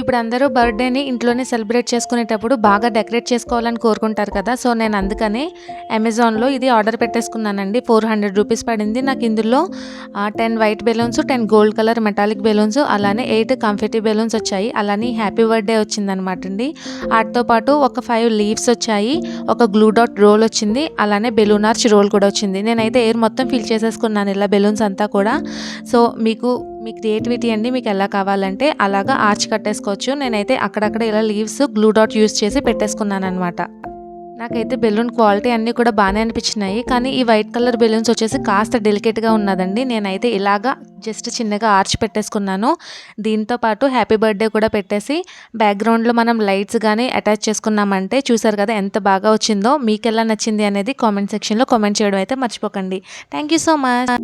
ఇప్పుడు అందరూ బర్త్డేని ఇంట్లోనే సెలబ్రేట్ చేసుకునేటప్పుడు బాగా డెకరేట్ చేసుకోవాలని కోరుకుంటారు కదా. సో నేను అందుకనే అమెజాన్లో ఇది ఆర్డర్ పెట్టేసుకున్నానండి. 400 రూపీస్ పడింది. నాకు ఇందులో 10 white balloons, 10 gold colour metallic balloons, అలానే 8 కంఫెటీ బెలూన్స్ వచ్చాయి. అలానే హ్యాపీ బర్త్డే వచ్చిందనమాట అండి. వాటితో పాటు ఒక 5 లీవ్స్ వచ్చాయి, ఒక గ్లూ డాట్ రోల్ వచ్చింది, అలానే బెలూన్ ఆర్చ్ రోల్ కూడా వచ్చింది. నేనైతే ఎయిర్ మొత్తం ఫిల్ చేసేసుకున్నాను ఇలా బెలూన్స్ అంతా కూడా. సో మీ క్రియేటివిటీ అండి, మీకు ఎలా కావాలంటే అలాగా ఆర్చ్ కట్టేసుకోవచ్చు. నేనైతే అక్కడక్కడ ఇలా లీవ్స్ గ్లూ డాట్ యూస్ చేసి పెట్టేసుకున్నానమాట. నాకైతే బెలూన్ క్వాలిటీ అన్నీ కూడా బాగానే అనిపించినాయి. కానీ ఈ వైట్ కలర్ బెలూన్స్ వచ్చేసి కాస్త డెలికేట్గా ఉన్నదండి. నేనైతే ఇలాగా జస్ట్ చిన్నగా ఆర్చ్ పెట్టేసుకున్నాను. దీంతో పాటు హ్యాపీ బర్త్డే కూడా పెట్టేసి బ్యాక్గ్రౌండ్లో మనం లైట్స్ కానీ అటాచ్ చేసుకున్నామంటే చూసారు కదా ఎంత బాగా వచ్చిందో. మీకు ఎలా నచ్చింది అనేది కామెంట్ సెక్షన్లో కామెంట్ చేయడం అయితే మర్చిపోకండి. Thank you so much.